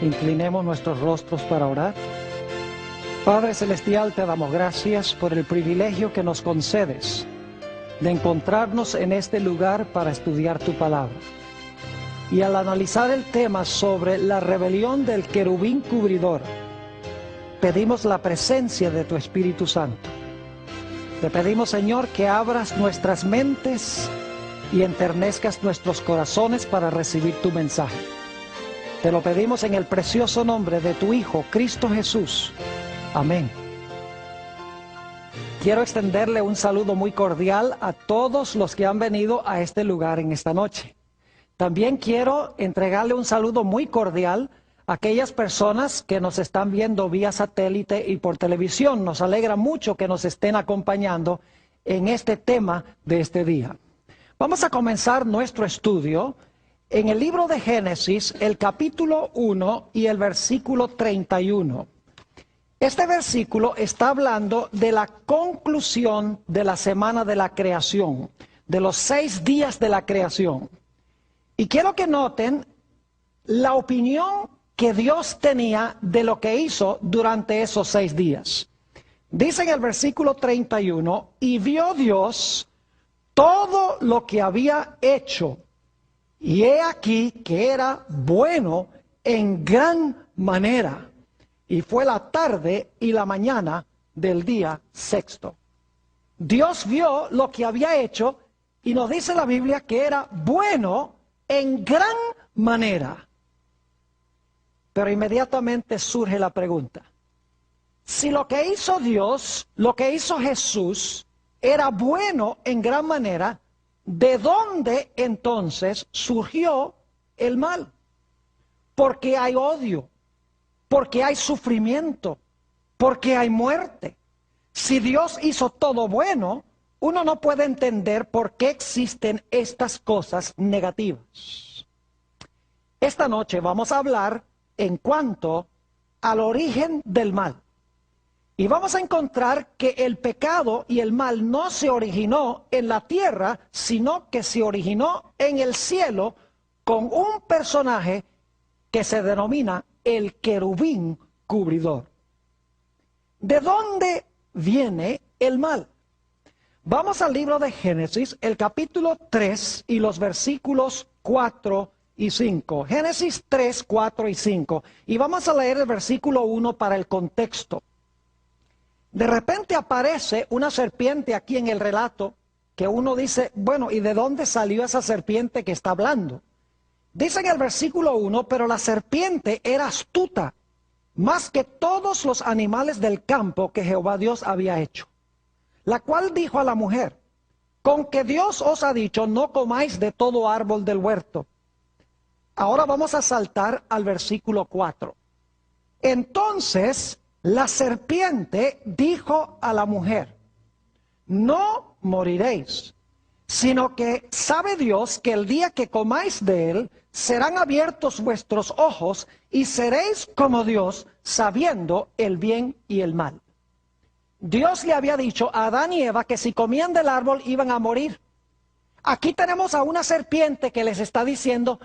Inclinemos nuestros rostros para orar. Padre Celestial, te damos gracias por el privilegio que nos concedes de encontrarnos en este lugar para estudiar tu palabra. Y al analizar el tema sobre la rebelión del querubín cubridor, pedimos la presencia de tu Espíritu Santo. Te pedimos, Señor, que abras nuestras mentes y enternezcas nuestros corazones para recibir tu mensaje. Te lo pedimos en el precioso nombre de tu Hijo, Cristo Jesús. Amén. Quiero extenderle un saludo muy cordial a todos los que han venido a este lugar en esta noche. También quiero entregarle un saludo muy cordial a aquellas personas que nos están viendo vía satélite y por televisión. Nos alegra mucho que nos estén acompañando en este tema de este día. Vamos a comenzar nuestro estudio en el libro de Génesis, el capítulo 1 y el versículo 31. Este versículo está hablando de la conclusión de la semana de la creación, de los 6 días de la creación. Y quiero que noten la opinión que Dios tenía de lo que hizo durante esos 6 días. Dice en el versículo 31, y vio Dios todo lo que había hecho, y he aquí que era bueno en gran manera. Y fue la tarde y la mañana del día sexto. Dios vio lo que había hecho y nos dice la Biblia que era bueno en gran manera. Pero inmediatamente surge la pregunta. Si lo que hizo Dios, lo que hizo Jesús, era bueno en gran manera, ¿de dónde entonces surgió el mal? Porque hay odio, porque hay sufrimiento, porque hay muerte. Si Dios hizo todo bueno, uno no puede entender por qué existen estas cosas negativas. Esta noche vamos a hablar en cuanto al origen del mal. Y vamos a encontrar que el pecado y el mal no se originó en la tierra, sino que se originó en el cielo con un personaje que se denomina el querubín cubridor. ¿De dónde viene el mal? Vamos al libro de Génesis, el capítulo 3 y los versículos 4 y 5. Génesis 3, 4 y 5. Y vamos a leer el versículo 1 para el contexto. De repente aparece una serpiente aquí en el relato que uno dice, bueno, ¿y de dónde salió esa serpiente que está hablando? Dice en el versículo 1, pero la serpiente era astuta, más que todos los animales del campo que Jehová Dios había hecho. La cual dijo a la mujer, con que Dios os ha dicho, no comáis de todo árbol del huerto. Ahora vamos a saltar al versículo 4. Entonces la serpiente dijo a la mujer, no moriréis, sino que sabe Dios que el día que comáis de él, serán abiertos vuestros ojos y seréis como Dios, sabiendo el bien y el mal. Dios le había dicho a Adán y Eva que si comían del árbol iban a morir. Aquí tenemos a una serpiente que les está diciendo,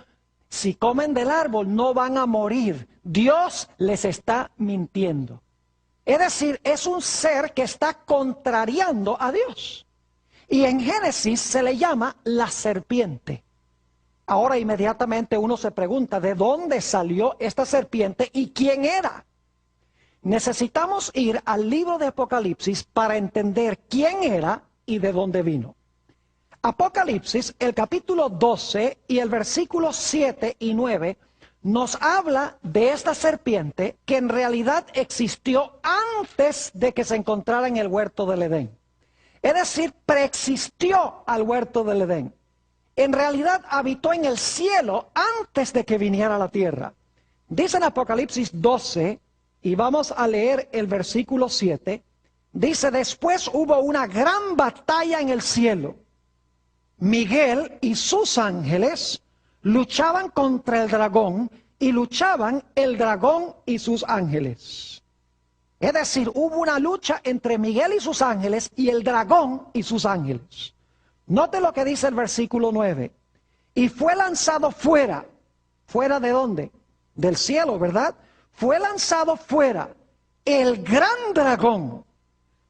si comen del árbol no van a morir. Dios les está mintiendo. Es decir, es un ser que está contrariando a Dios. Y en Génesis se le llama la serpiente. Ahora inmediatamente uno se pregunta, ¿de dónde salió esta serpiente y quién era? Necesitamos ir al libro de Apocalipsis para entender quién era y de dónde vino. Apocalipsis, el capítulo 12 y el versículo 7 y 9, nos habla de esta serpiente que en realidad existió antes de que se encontrara en el huerto del Edén. Es decir, preexistió al huerto del Edén. En realidad habitó en el cielo antes de que viniera a la tierra. Dice en Apocalipsis 12, y vamos a leer el versículo 7, dice, después hubo una gran batalla en el cielo. Miguel y sus ángeles luchaban contra el dragón y luchaban el dragón y sus ángeles. Es decir, hubo una lucha entre Miguel y sus ángeles y el dragón y sus ángeles. Note lo que dice el versículo 9. Y fue lanzado fuera. ¿Fuera de dónde? del cielo, ¿verdad? Fue lanzado fuera el gran dragón,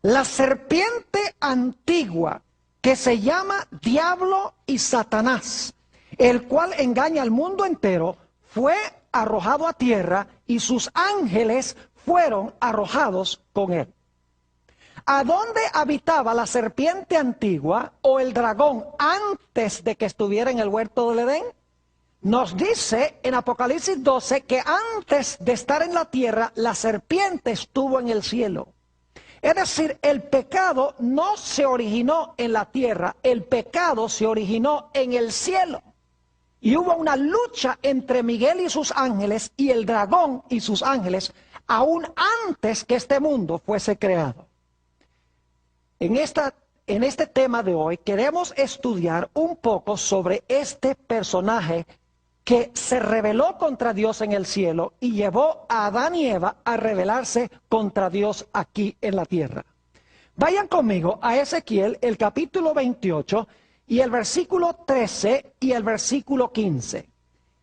la serpiente antigua, que se llama Diablo y Satanás, el cual engaña al mundo entero. Fue arrojado a tierra y sus ángeles fueron arrojados con él. ¿A dónde habitaba la serpiente antigua o el dragón antes de que estuviera en el huerto del Edén? Nos dice en Apocalipsis 12 que antes de estar en la tierra, la serpiente estuvo en el cielo. Es decir, el pecado no se originó en la tierra, el pecado se originó en el cielo. Y hubo una lucha entre Miguel y sus ángeles y el dragón y sus ángeles, aún antes que este mundo fuese creado. En este tema de hoy queremos estudiar un poco sobre este personaje que se rebeló contra Dios en el cielo y llevó a Adán y Eva a rebelarse contra Dios aquí en la tierra. Vayan conmigo a Ezequiel, el capítulo 28, y el versículo 13 y el versículo 15.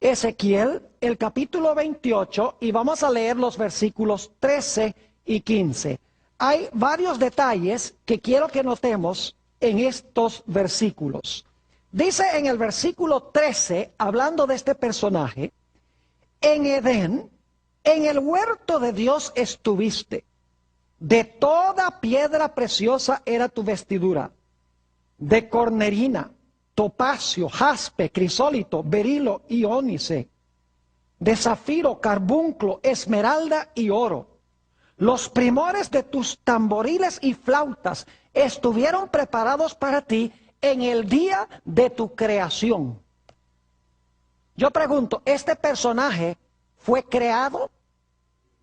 Ezequiel, el capítulo 28, y vamos a leer los versículos 13 y 15. Hay varios detalles que quiero que notemos en estos versículos. Dice en el versículo 13, hablando de este personaje: en Edén, en el huerto de Dios estuviste, de toda piedra preciosa era tu vestidura, de cornerina, topacio, jaspe, crisólito, berilo y ónice, de zafiro, carbunclo, esmeralda y oro. Los primores de tus tamboriles y flautas estuvieron preparados para ti en el día de tu creación. Yo pregunto, ¿este personaje fue creado?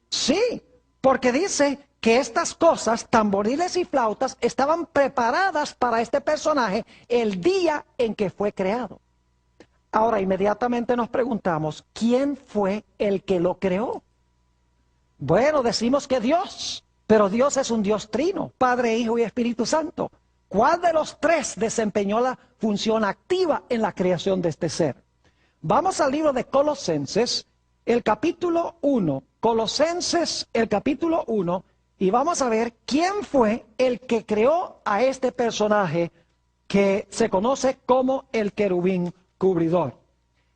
Sí, porque dice que estas cosas, tamboriles y flautas, estaban preparadas para este personaje el día en que fue creado. Ahora, inmediatamente nos preguntamos, ¿quién fue el que lo creó? Bueno, decimos que Dios, pero Dios es un Dios trino, Padre, Hijo y Espíritu Santo. ¿Cuál de los tres desempeñó la función activa en la creación de este ser? Vamos al libro de Colosenses, el capítulo 1, Colosenses, el capítulo 1, y vamos a ver quién fue el que creó a este personaje que se conoce como el querubín cubridor.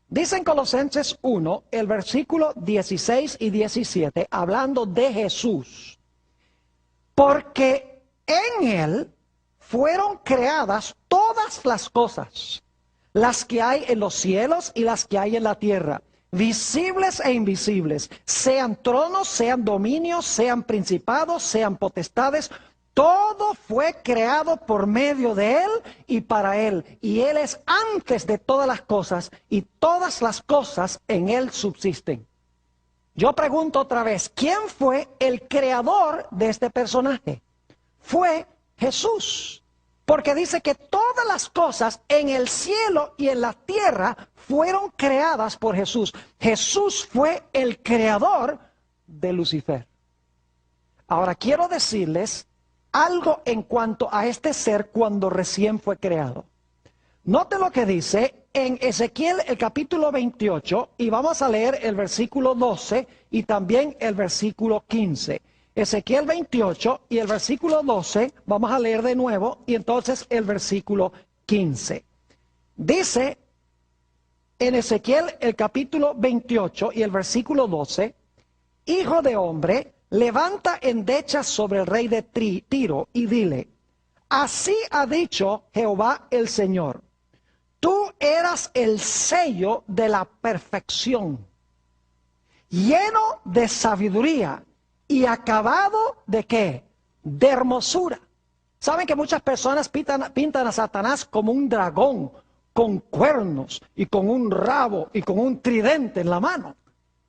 Dice en Colosenses 1, el versículo 16 y 17, hablando de Jesús: porque en Él fueron creadas todas las cosas, las que hay en los cielos y las que hay en la tierra, visibles e invisibles, sean tronos, sean dominios, sean principados, sean potestades. Todo fue creado por medio de Él y para Él. Y Él es antes de todas las cosas, y todas las cosas en Él subsisten. Yo pregunto otra vez, ¿quién fue el creador de este personaje? Fue Jesús. Porque dice que todas las cosas en el cielo y en la tierra fueron creadas por Jesús. Jesús fue el creador de Lucifer. Ahora quiero decirles algo en cuanto a este ser cuando recién fue creado. Note lo que dice en Ezequiel el capítulo 28 y vamos a leer el versículo 12 y también el versículo 15. Ezequiel 28 y el versículo 12 vamos a leer de nuevo y entonces el versículo 15. Dice en Ezequiel el capítulo 28 y el versículo 12: hijo de hombre, levanta endechas sobre el rey de Tiro y dile: así ha dicho Jehová el Señor, tú eras el sello de la perfección, lleno de sabiduría y acabado de ¿qué? De hermosura. ¿Saben que muchas personas pintan a Satanás como un dragón con cuernos y con un rabo y con un tridente en la mano?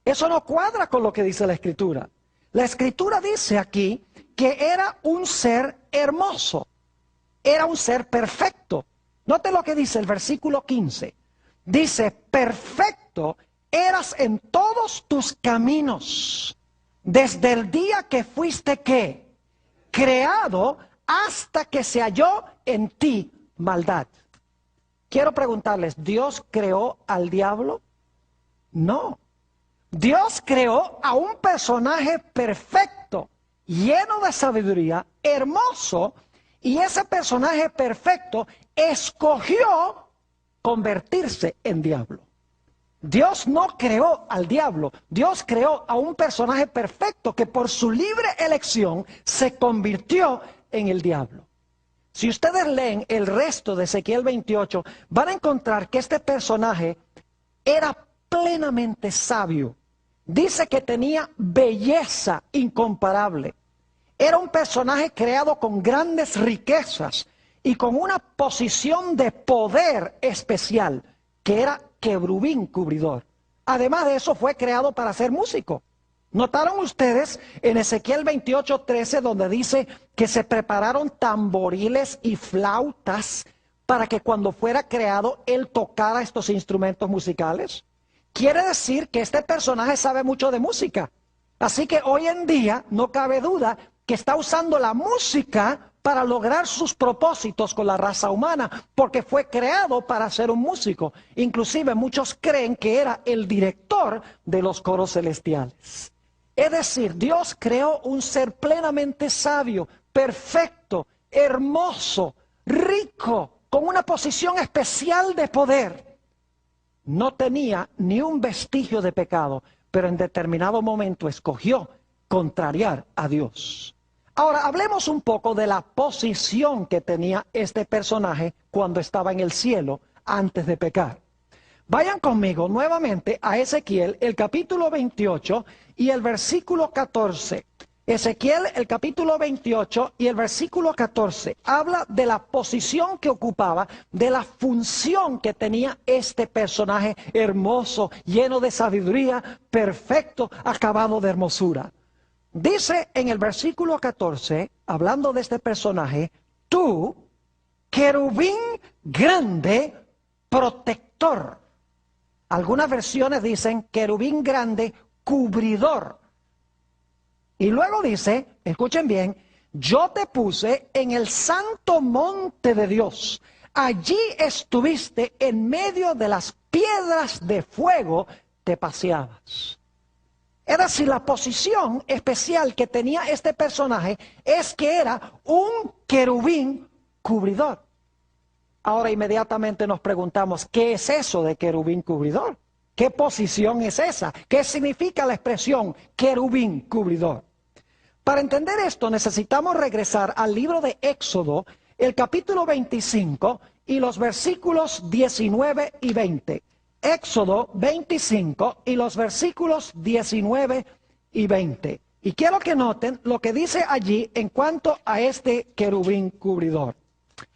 Eso no cuadra con lo que dice la Escritura. La Escritura dice aquí que era un ser hermoso, era un ser perfecto. Note lo que dice el versículo 15. Dice: perfecto eras en todos tus caminos, desde el día que fuiste ¿qué? Creado, hasta que se halló en ti maldad. Quiero preguntarles, ¿Dios creó al diablo? No. Dios creó a un personaje perfecto, lleno de sabiduría, hermoso, y ese personaje perfecto escogió convertirse en diablo. Dios no creó al diablo, Dios creó a un personaje perfecto que por su libre elección se convirtió en el diablo. Si ustedes leen el resto de Ezequiel 28, van a encontrar que este personaje era plenamente sabio. Dice que tenía belleza incomparable. Era un personaje creado con grandes riquezas y con una posición de poder especial, que era querubín cubridor. Además de eso, fue creado para ser músico. ¿Notaron ustedes en Ezequiel 28:13 donde dice que se prepararon tamboriles y flautas para que cuando fuera creado él tocara estos instrumentos musicales? Quiere decir que este personaje sabe mucho de música. Así que hoy en día no cabe duda que está usando la música para lograr sus propósitos con la raza humana, porque fue creado para ser un músico. Inclusive muchos creen que era el director de los coros celestiales. Es decir, Dios creó un ser plenamente sabio, perfecto, hermoso, rico, con una posición especial de poder. No tenía ni un vestigio de pecado, pero en determinado momento escogió contrariar a Dios. Ahora, hablemos un poco de la posición que tenía este personaje cuando estaba en el cielo antes de pecar. Vayan conmigo nuevamente a Ezequiel, el capítulo 28 y el versículo 14. Ezequiel, el capítulo 28 y el versículo 14, habla de la posición que ocupaba, de la función que tenía este personaje hermoso, lleno de sabiduría, perfecto, acabado de hermosura. Dice en el versículo 14, hablando de este personaje, tú, querubín grande, protector. Algunas versiones dicen querubín grande, cubridor. Y luego dice, escuchen bien, yo te puse en el santo monte de Dios. Allí estuviste en medio de las piedras de fuego, te paseabas. Es decir, la posición especial que tenía este personaje es que era un querubín cubridor. Ahora inmediatamente nos preguntamos, ¿qué es eso de querubín cubridor? ¿Qué posición es esa? ¿Qué significa la expresión querubín cubridor? Para entender esto necesitamos regresar al libro de Éxodo, el capítulo 25 y los versículos 19 y 20. Éxodo 25 y los versículos 19 y 20. Y quiero que noten lo que dice allí en cuanto a este querubín cubridor.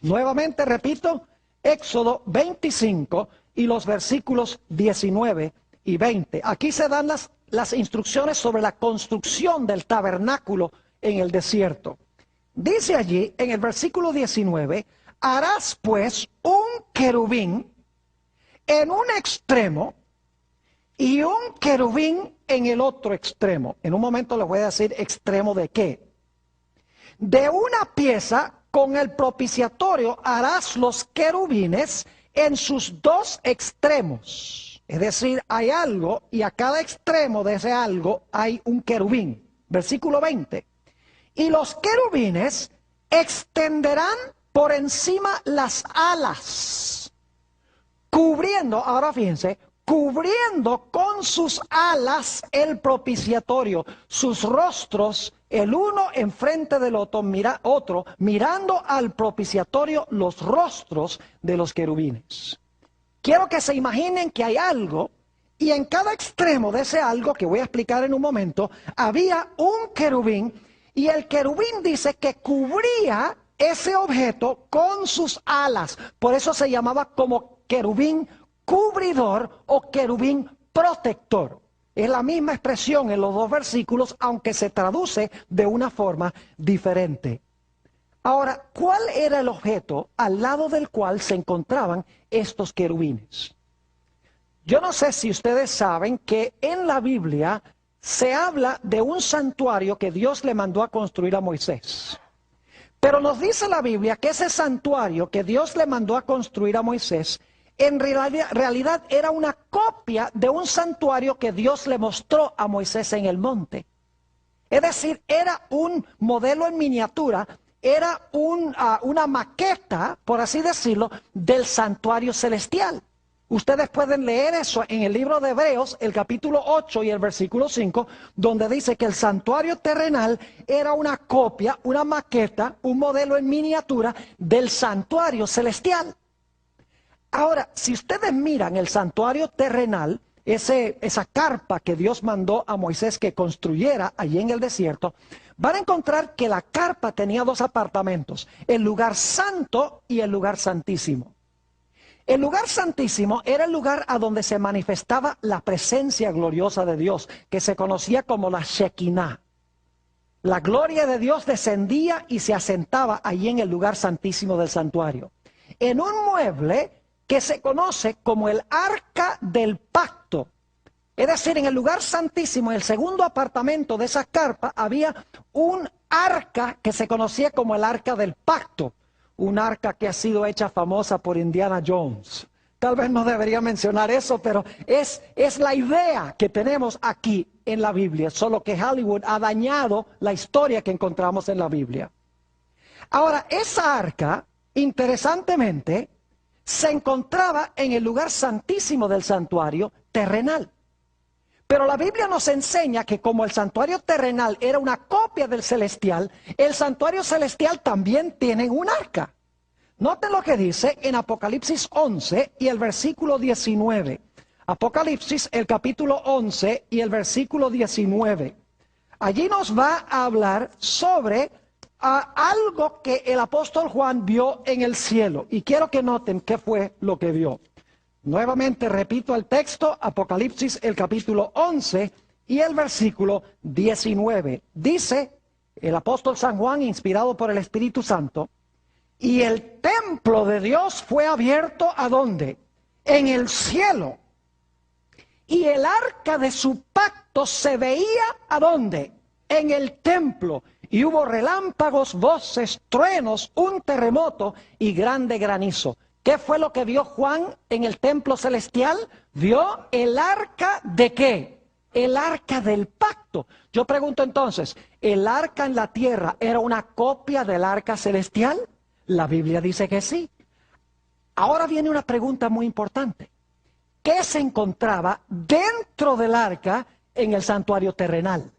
Nuevamente repito, Éxodo 25 y los versículos 19 y 20. Aquí se dan las instrucciones sobre la construcción del tabernáculo en el desierto. Dice allí en el versículo 19, harás pues un querubín en un extremo y un querubín en el otro extremo. En un momento les voy a decir extremo de qué. De una pieza con el propiciatorio harás los querubines en sus dos extremos. Es decir, hay algo y a cada extremo de ese algo hay un querubín. Versículo 20. Y los querubines extenderán por encima las alas, cubriendo, ahora fíjense, cubriendo con sus alas el propiciatorio, sus rostros, el uno enfrente del otro, mirando al propiciatorio los rostros de los querubines. Quiero que se imaginen que hay algo, y en cada extremo de ese algo, que voy a explicar en un momento, había un querubín, y el querubín dice que cubría ese objeto con sus alas. Por eso se llamaba como querubín cubridor o querubín protector. Es la misma expresión en los dos versículos, aunque se traduce de una forma diferente. Ahora, ¿cuál era el objeto al lado del cual se encontraban estos querubines? Yo no sé si ustedes saben que en la Biblia se habla de un santuario que Dios le mandó a construir a Moisés. Pero nos dice la Biblia que ese santuario que Dios le mandó a construir a Moisés en realidad era una copia de un santuario que Dios le mostró a Moisés en el monte. Es decir, era un modelo en miniatura, era una maqueta, por así decirlo, del santuario celestial. Ustedes pueden leer eso en el libro de Hebreos, el capítulo 8 y el versículo 5, donde dice que el santuario terrenal era una copia, una maqueta, un modelo en miniatura del santuario celestial. Ahora, si ustedes miran el santuario terrenal, esa carpa que Dios mandó a Moisés que construyera allí en el desierto, van a encontrar que la carpa tenía dos apartamentos, el lugar santo y el lugar santísimo. El lugar santísimo era el lugar a donde se manifestaba la presencia gloriosa de Dios, que se conocía como la Shekinah. La gloria de Dios descendía y se asentaba allí en el lugar santísimo del santuario, en un mueble que se conoce como el arca del pacto. Es decir, en el lugar santísimo, en el segundo apartamento de esa carpa, había un arca que se conocía como el arca del pacto. Un arca que ha sido hecha famosa por Indiana Jones. Tal vez no debería mencionar eso, pero es la idea que tenemos aquí en la Biblia, solo que Hollywood ha dañado la historia que encontramos en la Biblia. Ahora, esa arca, interesantemente, se encontraba en el lugar santísimo del santuario terrenal. Pero la Biblia nos enseña que como el santuario terrenal era una copia del celestial, el santuario celestial también tiene un arca. Noten lo que dice en Apocalipsis 11 y el versículo 19. Apocalipsis, el capítulo 11 y el versículo 19. Allí nos va a hablar sobre algo que el apóstol Juan vio en el cielo. Y quiero que noten qué fue lo que vio. Nuevamente repito el texto, Apocalipsis el capítulo 11 y el versículo 19. Dice el apóstol San Juan, inspirado por el Espíritu Santo, y el templo de Dios fue abierto ¿a dónde? En el cielo. Y el arca de su pacto se veía ¿a dónde? En el templo. Y hubo relámpagos, voces, truenos, un terremoto y grande granizo. ¿Qué fue lo que vio Juan en el templo celestial? Vio el arca ¿de qué? El arca del pacto. Yo pregunto entonces, ¿el arca en la tierra era una copia del arca celestial? La Biblia dice que sí. Ahora viene una pregunta muy importante. ¿Qué se encontraba dentro del arca en el santuario terrenal?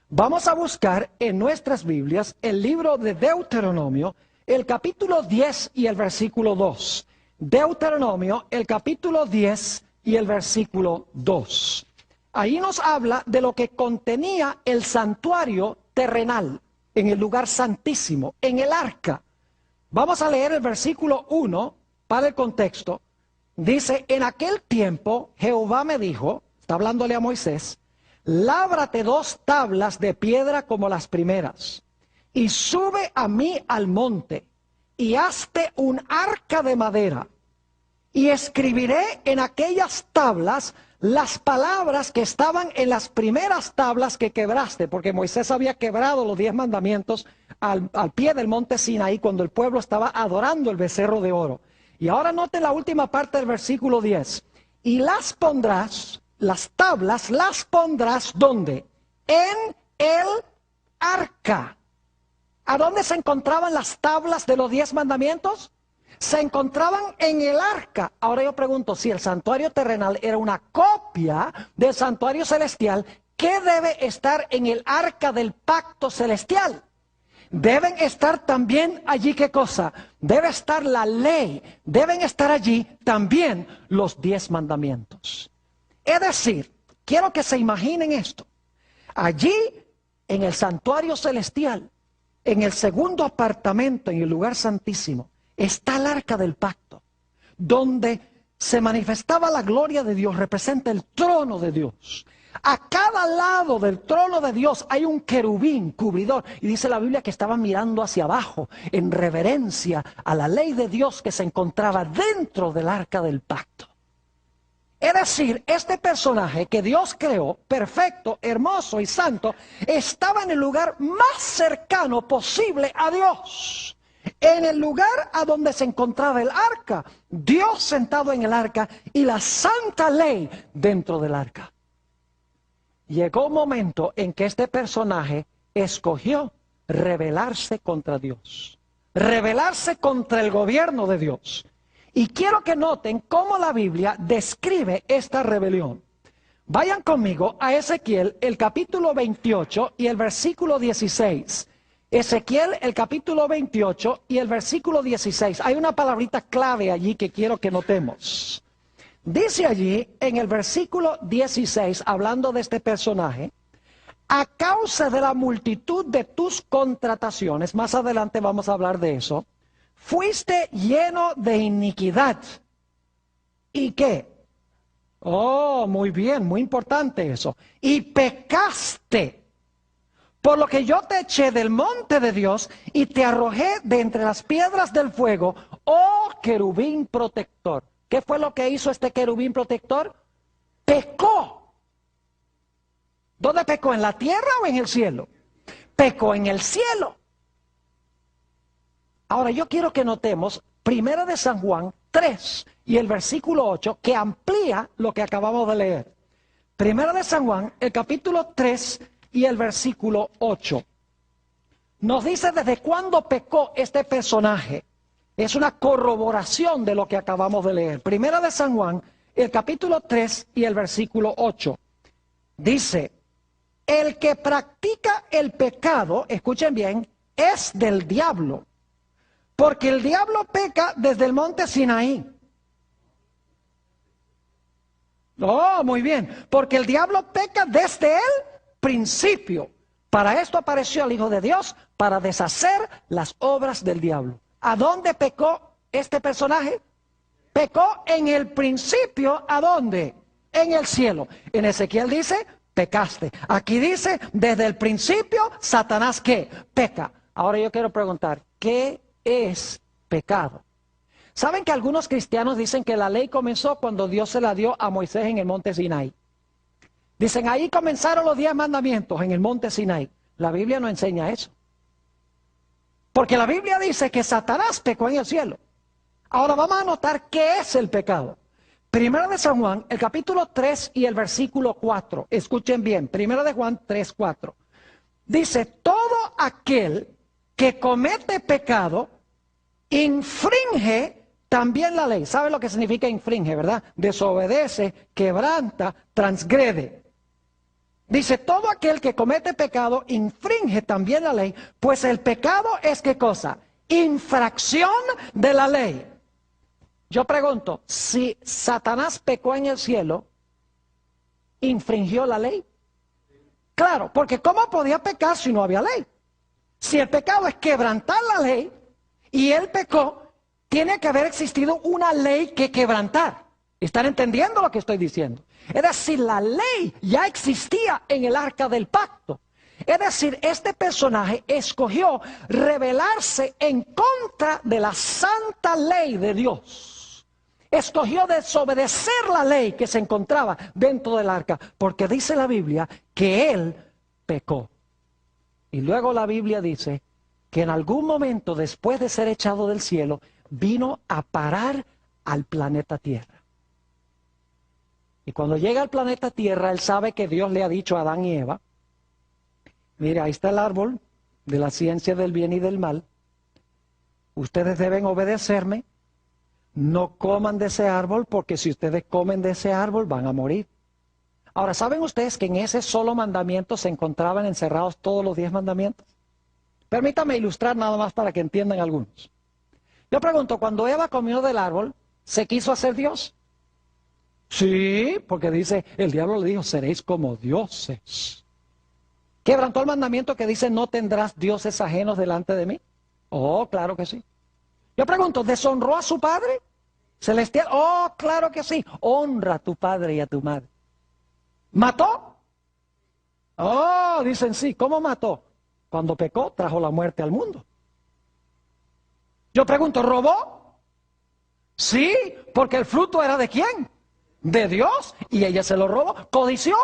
Vamos a buscar en nuestras Biblias el libro de Deuteronomio, el capítulo 10 y el versículo 2. Deuteronomio, el capítulo 10 y el versículo 2. Ahí nos habla de lo que contenía el santuario terrenal, en el lugar santísimo, en el arca. Vamos a leer el versículo 1 para el contexto. Dice, en aquel tiempo Jehová me dijo, está hablándole a Moisés, lábrate 2 tablas de piedra como las primeras, y sube a mí al monte, y hazte un arca de madera, y escribiré en aquellas tablas las palabras que estaban en las primeras tablas que quebraste, porque Moisés había quebrado los 10 mandamientos al pie del monte Sinaí cuando el pueblo estaba adorando el becerro de oro. Y ahora noten la última parte del versículo 10. Y las pondrás, las tablas las pondrás, ¿dónde? En el arca. ¿A dónde se encontraban las tablas de los 10 mandamientos? Se encontraban en el arca. Ahora yo pregunto, si el santuario terrenal era una copia del santuario celestial, ¿qué debe estar en el arca del pacto celestial? Deben estar también allí, ¿qué cosa? Debe estar la ley, deben estar allí también los 10 mandamientos. Es decir, quiero que se imaginen esto. Allí, en el santuario celestial, en el segundo apartamento, en el lugar santísimo, está el arca del pacto, donde se manifestaba la gloria de Dios, representa el trono de Dios. A cada lado del trono de Dios hay un querubín cubridor, y dice la Biblia que estaban mirando hacia abajo en reverencia a la ley de Dios que se encontraba dentro del arca del pacto. Es decir, este personaje que Dios creó, perfecto, hermoso y santo, estaba en el lugar más cercano posible a Dios. en el lugar a donde se encontraba el arca, Dios sentado en el arca y la santa ley dentro del arca. Llegó un momento en que este personaje escogió rebelarse contra Dios, rebelarse contra el gobierno de Dios. Y quiero que noten cómo la Biblia describe esta rebelión. Vayan conmigo a Ezequiel, el capítulo 28 y el versículo 16. Ezequiel, el capítulo 28 y el versículo 16. Hay una palabrita clave allí que quiero que notemos. Dice allí, en el versículo 16, hablando de este personaje, a causa de la multitud de tus contrataciones, más adelante vamos a hablar de eso, fuiste lleno de iniquidad. ¿Y qué? Oh, muy bien, muy importante eso. Y pecaste. Por lo que yo te eché del monte de Dios y te arrojé de entre las piedras del fuego, oh querubín protector. ¿Qué fue lo que hizo este querubín protector? Pecó. ¿Dónde pecó? ¿En la tierra o en el cielo? Pecó en el cielo. Ahora yo quiero que notemos Primera de San Juan 3 y el versículo 8 que amplía lo que acabamos de leer. Primera de San Juan, el capítulo 3 y el versículo 8. Nos dice desde cuándo pecó este personaje. Es una corroboración de lo que acabamos de leer. Primera de San Juan, el capítulo 3 y el versículo 8. Dice, el que practica el pecado, escuchen bien, es del diablo. Porque el diablo peca desde el monte Sinaí. Oh, muy bien. Porque el diablo peca desde el principio. Para esto apareció el Hijo de Dios, para deshacer las obras del diablo. ¿A dónde pecó este personaje? Pecó en el principio, ¿a dónde? En el cielo. En Ezequiel dice, pecaste. Aquí dice, desde el principio, Satanás, ¿qué? Peca. Ahora yo quiero preguntar, ¿qué es pecado? ¿Saben que algunos cristianos dicen que la ley comenzó cuando Dios se la dio a Moisés en el monte Sinaí? Dicen, ahí comenzaron los 10 mandamientos en el monte Sinaí. La Biblia no enseña eso. Porque la Biblia dice que Satanás pecó en el cielo. Ahora vamos a notar qué es el pecado. Primera de San Juan, el capítulo 3 y el versículo 4. Escuchen bien, Primera de Juan 3, 4. Dice, todo aquel que comete pecado, infringe también la ley. ¿Sabe lo que significa infringe, verdad? Desobedece, quebranta, transgrede. Dice, todo aquel que comete pecado, infringe también la ley, pues el pecado es ¿qué cosa? Infracción de la ley. Yo pregunto, si Satanás pecó en el cielo, ¿infringió la ley? Claro, porque ¿cómo podía pecar si no había ley? Si el pecado es quebrantar la ley y él pecó, tiene que haber existido una ley que quebrantar. ¿Están entendiendo lo que estoy diciendo? Es decir, la ley ya existía en el arca del pacto. Es decir, este personaje escogió rebelarse en contra de la santa ley de Dios. Escogió desobedecer la ley que se encontraba dentro del arca, porque dice la Biblia que él pecó. Y luego la Biblia dice que en algún momento después de ser echado del cielo, vino a parar al planeta Tierra. Y cuando llega al planeta Tierra, él sabe que Dios le ha dicho a Adán y Eva, mire, ahí está el árbol de la ciencia del bien y del mal, ustedes deben obedecerme, no coman de ese árbol, porque si ustedes comen de ese árbol van a morir. Ahora, ¿saben ustedes que en ese solo mandamiento se encontraban encerrados todos los 10 mandamientos? Permítame ilustrar nada más para que entiendan algunos. Yo pregunto, cuando Eva comió del árbol, ¿se quiso hacer Dios? Sí, porque dice, el diablo le dijo, seréis como dioses. ¿Quebrantó el mandamiento que dice, no tendrás dioses ajenos delante de mí? Oh, claro que sí. Yo pregunto, ¿deshonró a su padre celestial? Oh, claro que sí. Honra a tu padre y a tu madre. ¿Mató? Oh, dicen sí. ¿Cómo mató? Cuando pecó, trajo la muerte al mundo. Yo pregunto, ¿robó? Sí, porque el fruto era ¿de quién? De Dios, y ella se lo robó. ¿Codició?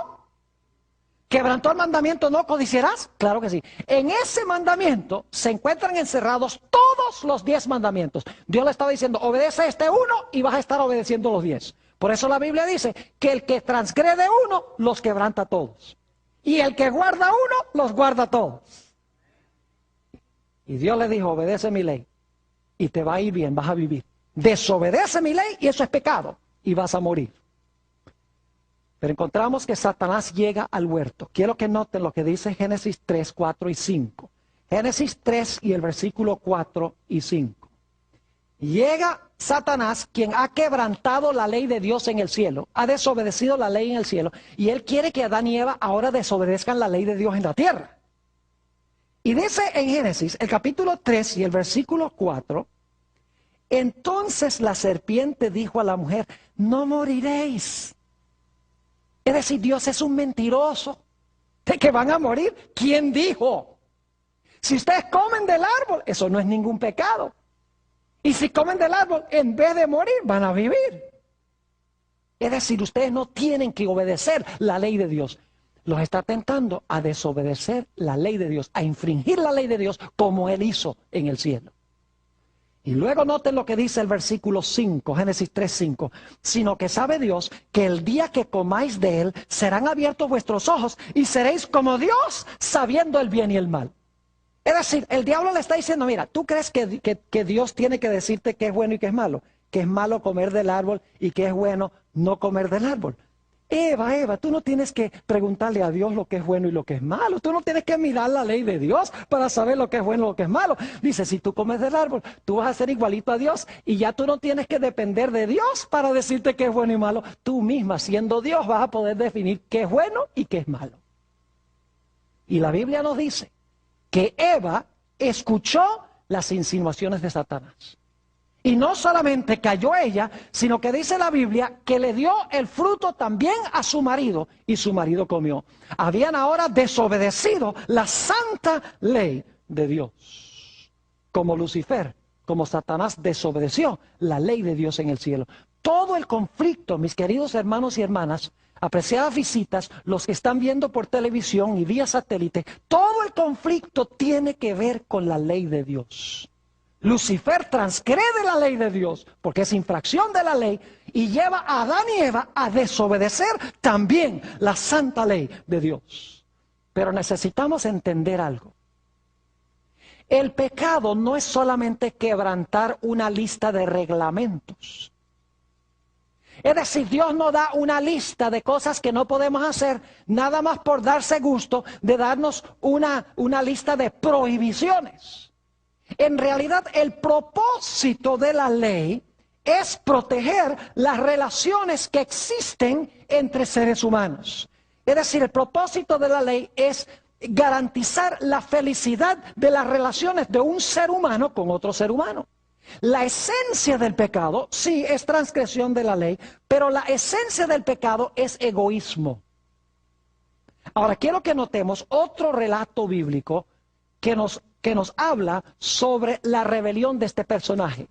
¿Quebrantó el mandamiento, no codiciarás? Claro que sí. En ese mandamiento se encuentran encerrados todos todos los 10 mandamientos. Dios le estaba diciendo, obedece este uno y vas a estar obedeciendo los 10. Por eso la Biblia dice que el que transgrede uno, los quebranta todos. Y el que guarda uno, los guarda todos. Y Dios le dijo, obedece mi ley y te va a ir bien, vas a vivir. Desobedece mi ley y eso es pecado y vas a morir. Pero encontramos que Satanás llega al huerto. Quiero que noten lo que dice Génesis 3, 4 y 5. Génesis 3 y el versículo 4 y 5. Llega Satanás, quien ha quebrantado la ley de Dios en el cielo, ha desobedecido la ley en el cielo, y él quiere que Adán y Eva ahora desobedezcan la ley de Dios en la tierra. Y dice en Génesis, el capítulo 3 y el versículo 4, entonces la serpiente dijo a la mujer, no moriréis. Es decir, Dios es un mentiroso, de que van a morir. ¿Quién dijo? Si ustedes comen del árbol, eso no es ningún pecado. Y si comen del árbol, en vez de morir, van a vivir. Es decir, ustedes no tienen que obedecer la ley de Dios. Los está tentando a desobedecer la ley de Dios, a infringir la ley de Dios como Él hizo en el cielo. Y luego noten lo que dice el versículo 5, Génesis 3, 5. Sino que sabe Dios que el día que comáis de Él, serán abiertos vuestros ojos y seréis como Dios, sabiendo el bien y el mal. Es decir, el diablo le está diciendo, mira, ¿tú crees que Dios tiene que decirte qué es bueno y qué es malo? Que es malo comer del árbol y que es bueno no comer del árbol. Eva, tú no tienes que preguntarle a Dios lo que es bueno y lo que es malo. Tú no tienes que mirar la ley de Dios para saber lo que es bueno y lo que es malo. Dice, si tú comes del árbol, tú vas a ser igualito a Dios y ya tú no tienes que depender de Dios para decirte qué es bueno y malo. Tú misma, siendo Dios, vas a poder definir qué es bueno y qué es malo. Y la Biblia nos dice que Eva escuchó las insinuaciones de Satanás. Y no solamente cayó ella, sino que dice la Biblia que le dio el fruto también a su marido y su marido comió. Habían ahora desobedecido la santa ley de Dios. Como Lucifer, como Satanás desobedeció la ley de Dios en el cielo. Todo el conflicto, mis queridos hermanos y hermanas, apreciadas visitas, los que están viendo por televisión y vía satélite, todo el conflicto tiene que ver con la ley de Dios. Lucifer transgrede la ley de Dios porque es infracción de la ley y lleva a Adán y Eva a desobedecer también la santa ley de Dios. Pero necesitamos entender algo. El pecado no es solamente quebrantar una lista de reglamentos. Es decir, Dios nos da una lista de cosas que no podemos hacer nada más por darse gusto de darnos una lista de prohibiciones. En realidad, el propósito de la ley es proteger las relaciones que existen entre seres humanos. Es decir, el propósito de la ley es garantizar la felicidad de las relaciones de un ser humano con otro ser humano. La esencia del pecado, sí, es transgresión de la ley, pero la esencia del pecado es egoísmo. Ahora, quiero que notemos otro relato bíblico que nos habla sobre la rebelión de este personaje.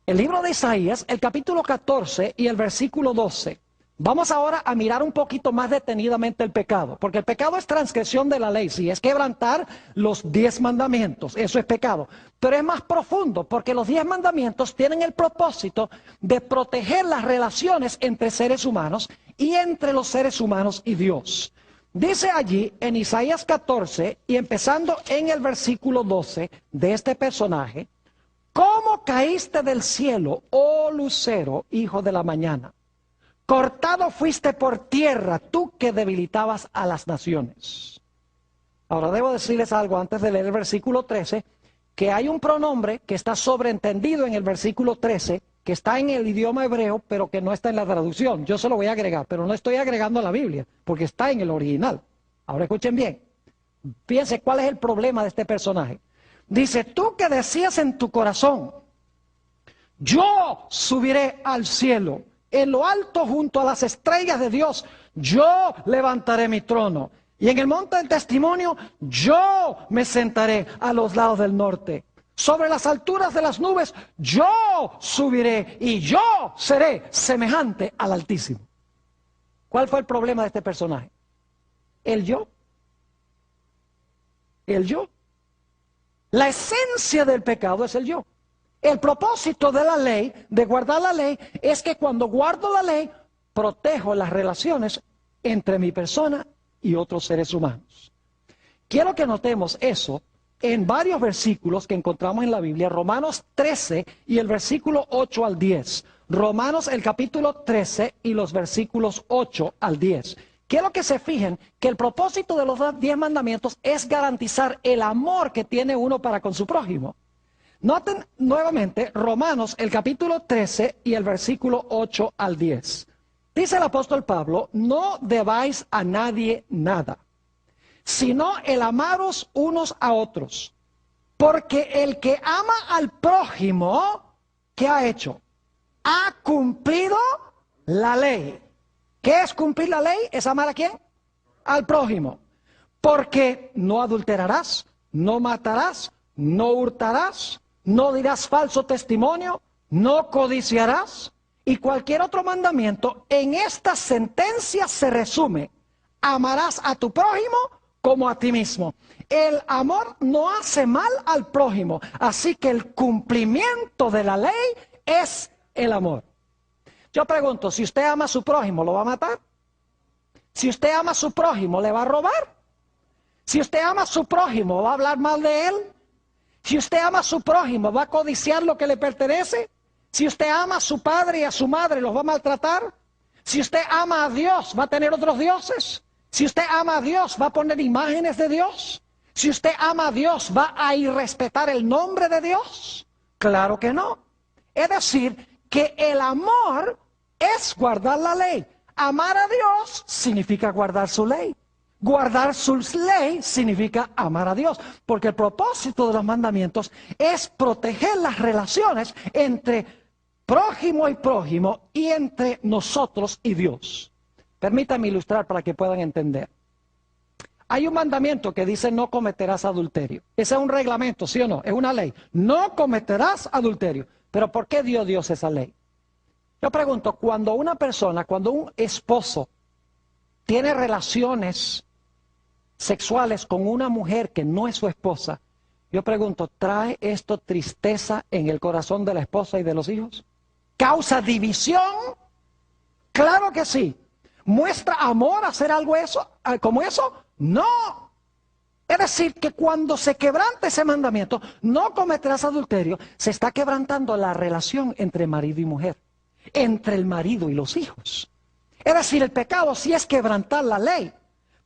El libro de Isaías, el capítulo 14 y el versículo 12. Vamos ahora a mirar un poquito más detenidamente el pecado, porque el pecado es transgresión de la ley, sí, es quebrantar los 10 mandamientos, eso es pecado. Pero es más profundo, porque los 10 mandamientos tienen el propósito de proteger las relaciones entre seres humanos y entre los seres humanos y Dios. Dice allí en Isaías 14 y empezando en el versículo 12 de este personaje, ¿cómo caíste del cielo, oh lucero, hijo de la mañana? Cortado fuiste por tierra, tú que debilitabas a las naciones. Ahora debo decirles algo antes de leer el versículo 13, que hay un pronombre que está sobreentendido en el versículo 13, que está en el idioma hebreo, pero que no está en la traducción. Yo se lo voy a agregar, pero no estoy agregando a la Biblia, porque está en el original. Ahora escuchen bien. Fíjense cuál es el problema de este personaje. Dice, tú que decías en tu corazón, yo subiré al cielo, en lo alto junto a las estrellas de Dios, yo levantaré mi trono. Y en el monte del testimonio, yo me sentaré a los lados del norte. Sobre las alturas de las nubes, yo subiré y yo seré semejante al Altísimo. ¿Cuál fue el problema de este personaje? El yo. El yo. La esencia del pecado es el yo. El propósito de la ley, de guardar la ley, es que cuando guardo la ley, protejo las relaciones entre mi persona y otros seres humanos. Quiero que notemos eso en varios versículos que encontramos en la Biblia, Romanos 13 y el versículo 8 al 10. Romanos el capítulo 13 y los versículos 8 al 10. Quiero que se fijen que el propósito de los 10 mandamientos es garantizar el amor que tiene uno para con su prójimo. Noten nuevamente Romanos el capítulo 13 y el versículo 8 al 10. Dice el apóstol Pablo, no debáis a nadie nada, sino el amaros unos a otros. Porque el que ama al prójimo, ¿qué ha hecho? Ha cumplido la ley. ¿Qué es cumplir la ley? ¿Es amar a quién? Al prójimo. Porque no adulterarás, no matarás, no hurtarás, no dirás falso testimonio, no codiciarás. Y cualquier otro mandamiento en esta sentencia se resume: amarás a tu prójimo como a ti mismo. El amor no hace mal al prójimo, así que el cumplimiento de la ley es el amor. Yo pregunto, si usted ama a su prójimo, ¿lo va a matar? Si usted ama a su prójimo, ¿le va a robar? Si usted ama a su prójimo, ¿va a hablar mal de él? Si usted ama a su prójimo, ¿va a codiciar lo que le pertenece? Si usted ama a su padre y a su madre, ¿los va a maltratar? Si usted ama a Dios, ¿va a tener otros dioses? Si usted ama a Dios, ¿va a poner imágenes de Dios? Si usted ama a Dios, ¿va a irrespetar el nombre de Dios? Claro que no. Es decir, que el amor es guardar la ley. Amar a Dios significa guardar su ley. Guardar su ley significa amar a Dios. Porque el propósito de los mandamientos es proteger las relaciones entre prójimo y prójimo y entre nosotros y Dios. Permítanme ilustrar para que puedan entender. Hay un mandamiento que dice no cometerás adulterio. Ese es un reglamento, ¿sí o no? Es una ley. No cometerás adulterio. Pero ¿por qué dio Dios esa ley? Yo pregunto, cuando una persona, cuando un esposo tiene relaciones sexuales con una mujer que no es su esposa, yo pregunto, ¿trae esto tristeza en el corazón de la esposa y de los hijos? ¿Causa división? Claro que sí. ¿Muestra amor hacer algo como eso? No. Es decir, que cuando se quebranta ese mandamiento, no cometerás adulterio, se está quebrantando la relación entre marido y mujer, entre el marido y los hijos. Es decir, el pecado sí es quebrantar la ley,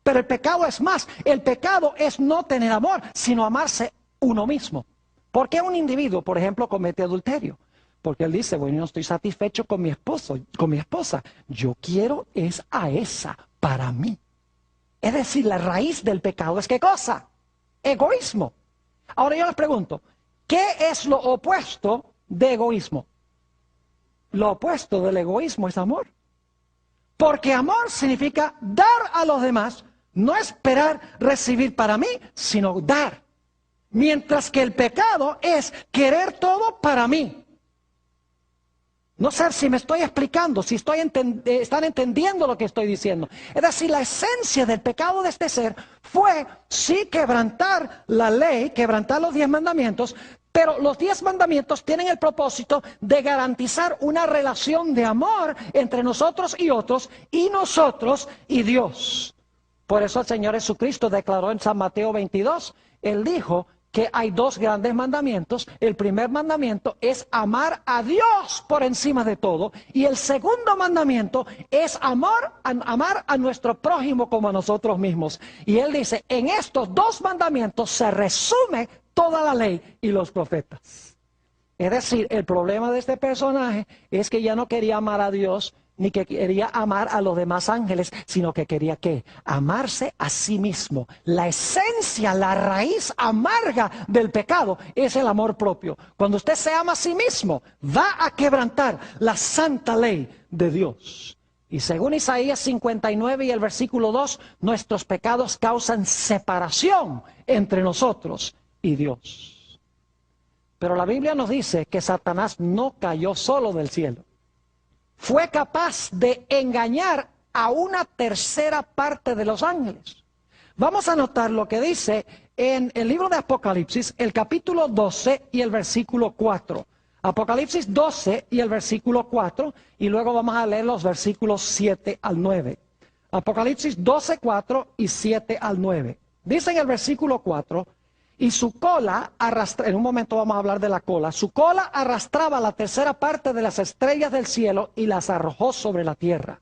pero el pecado es más. El pecado es no tener amor, sino amarse uno mismo. ¿Por qué un individuo, por ejemplo, comete adulterio? Porque él dice, bueno, no estoy satisfecho con mi esposo, con mi esposa. Yo quiero es a esa para mí. Es decir, la raíz del pecado es ¿qué cosa? Egoísmo. Ahora yo les pregunto, ¿qué es lo opuesto de egoísmo? Lo opuesto del egoísmo es amor. Porque amor significa dar a los demás, no esperar recibir para mí, sino dar. Mientras que el pecado es querer todo para mí. No sé si me estoy explicando, si están entendiendo lo que estoy diciendo. Es decir, la esencia del pecado de este ser fue sí quebrantar la ley, quebrantar los 10 mandamientos, pero los 10 mandamientos tienen el propósito de garantizar una relación de amor entre nosotros y otros, y nosotros y Dios. Por eso el Señor Jesucristo declaró en San Mateo 22, Él dijo que hay 2 grandes mandamientos. El primer mandamiento es amar a Dios por encima de todo. Y el segundo mandamiento es amar a nuestro prójimo como a nosotros mismos. Y Él dice, en estos 2 mandamientos se resume toda la ley y los profetas. Es decir, el problema de este personaje es que ya no quería amar a Dios, ni que quería amar a los demás ángeles, sino que quería ¿qué? Amarse a sí mismo. La esencia, la raíz amarga del pecado es el amor propio. Cuando usted se ama a sí mismo, va a quebrantar la santa ley de Dios. Y según Isaías 59 y el versículo 2, nuestros pecados causan separación entre nosotros y Dios. Pero la Biblia nos dice que Satanás no cayó solo del cielo. Fue capaz de engañar a una tercera parte de los ángeles. Vamos a notar lo que dice en el libro de Apocalipsis, el capítulo 12 y el versículo 4. Apocalipsis 12 y el versículo 4, y luego vamos a leer los versículos 7 al 9. Apocalipsis 12, 4 y 7 al 9. Dice en el versículo 4, y su cola arrastraba, en un momento vamos a hablar de la cola, su cola arrastraba la tercera parte de las estrellas del cielo y las arrojó sobre la tierra.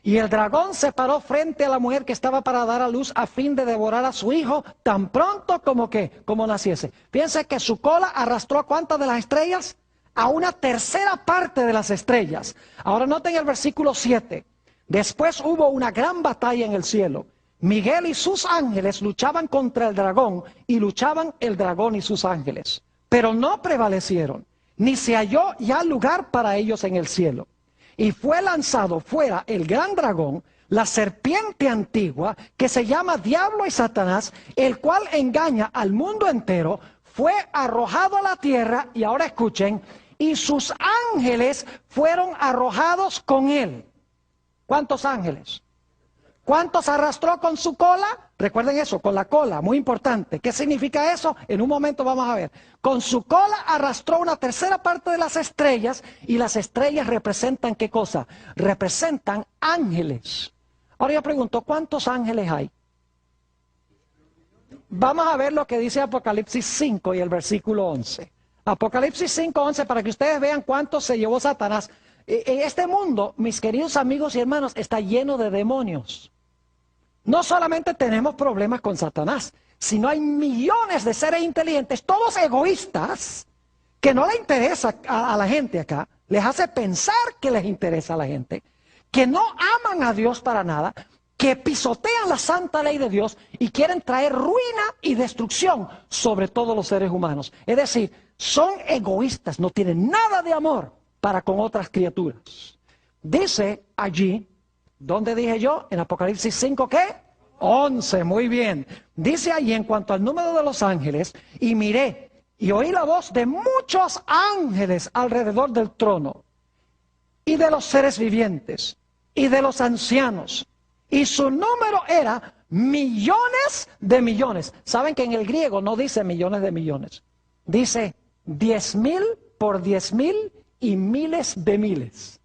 Y el dragón se paró frente a la mujer que estaba para dar a luz a fin de devorar a su hijo tan pronto como naciese. Piensa que su cola arrastró a ¿cuántas de las estrellas? A una tercera parte de las estrellas. Ahora noten el versículo 7. Después hubo una gran batalla en el cielo. Miguel y sus ángeles luchaban contra el dragón, y luchaban el dragón y sus ángeles. Pero no prevalecieron, ni se halló ya lugar para ellos en el cielo. Y fue lanzado fuera el gran dragón, la serpiente antigua, que se llama Diablo y Satanás, el cual engaña al mundo entero, fue arrojado a la tierra, y ahora escuchen, y sus ángeles fueron arrojados con él. ¿Cuántos ángeles? ¿Cuántos arrastró con su cola? Recuerden eso, con la cola, muy importante. ¿Qué significa eso? En un momento vamos a ver. Con su cola arrastró una tercera parte de las estrellas, y las estrellas representan ¿qué cosa? Representan ángeles. Ahora yo pregunto, ¿cuántos ángeles hay? Vamos a ver lo que dice Apocalipsis 5 y el versículo 11. Apocalipsis 5, 11, para que ustedes vean cuántos se llevó Satanás. En este mundo, mis queridos amigos y hermanos, está lleno de demonios. No solamente tenemos problemas con Satanás, sino hay millones de seres inteligentes, todos egoístas, que no le interesa a la gente acá, les hace pensar que les interesa a la gente, que no aman a Dios para nada, que pisotean la santa ley de Dios y quieren traer ruina y destrucción sobre todos los seres humanos. Es decir, son egoístas, no tienen nada de amor para con otras criaturas. Dice allí, ¿dónde dije yo? En Apocalipsis 5, ¿qué? 11, muy bien. Dice allí en cuanto al número de los ángeles, y miré y oí la voz de muchos ángeles alrededor del trono, y de los seres vivientes, y de los ancianos, y su número era millones de millones. ¿Saben que en el griego no dice millones de millones? Dice 10,000 por 10,000 y miles de miles.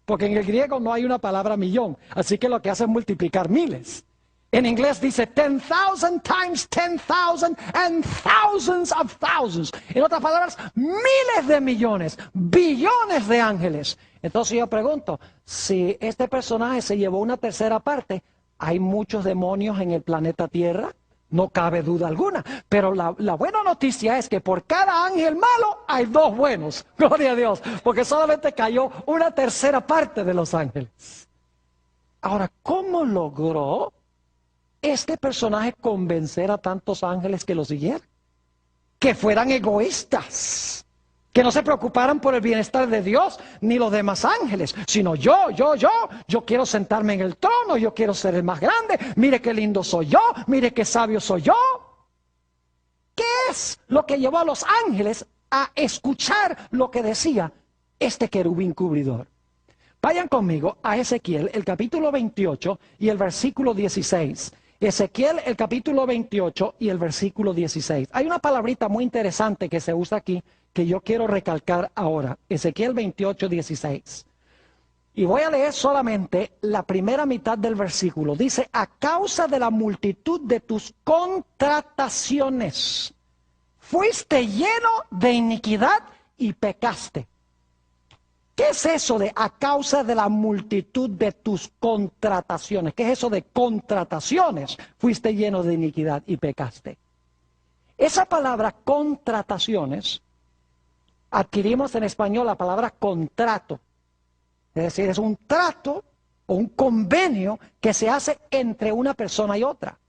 Porque en el griego no hay una palabra millón, así que lo que hace es multiplicar miles. En inglés dice 10,000 times 10,000 and thousands of thousands. En otras palabras, miles de millones, billones de ángeles. Entonces yo pregunto, si este personaje se llevó una tercera parte, ¿hay muchos demonios en el planeta Tierra? No cabe duda alguna. Pero la buena noticia es que por cada ángel malo hay dos buenos. Gloria a Dios. Porque solamente cayó una tercera parte de los ángeles. Ahora, ¿cómo logró este personaje convencer a tantos ángeles que lo siguieran? Que fueran egoístas, que no se preocuparan por el bienestar de Dios ni los demás ángeles, sino yo quiero sentarme en el trono, yo quiero ser el más grande, mire qué lindo soy yo, mire qué sabio soy yo. ¿Qué es lo que llevó a los ángeles a escuchar lo que decía este querubín cubridor? Vayan conmigo a Ezequiel, el capítulo 28 y el versículo 16. Ezequiel, el capítulo 28 y el versículo 16. Hay una palabrita muy interesante que se usa aquí, que yo quiero recalcar ahora. Ezequiel 28, 16. Y voy a leer solamente la primera mitad del versículo. Dice, a causa de la multitud de tus contrataciones, fuiste lleno de iniquidad y pecaste. ¿Qué es eso de a causa de la multitud de tus contrataciones? ¿Qué es eso de contrataciones? Fuiste lleno de iniquidad y pecaste. Esa palabra contrataciones, adquirimos en español la palabra contrato. Es decir, es un trato o un convenio que se hace entre una persona y otra.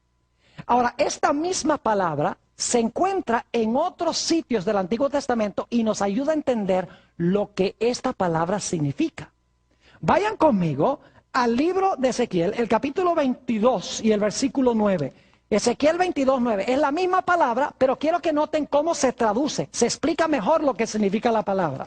Ahora, esta misma palabra se encuentra en otros sitios del Antiguo Testamento y nos ayuda a entender lo que esta palabra significa. Vayan conmigo al libro de Ezequiel, el capítulo 22 y el versículo 9. Ezequiel 22, 9. Es la misma palabra, pero quiero que noten cómo se traduce. Se explica mejor lo que significa la palabra.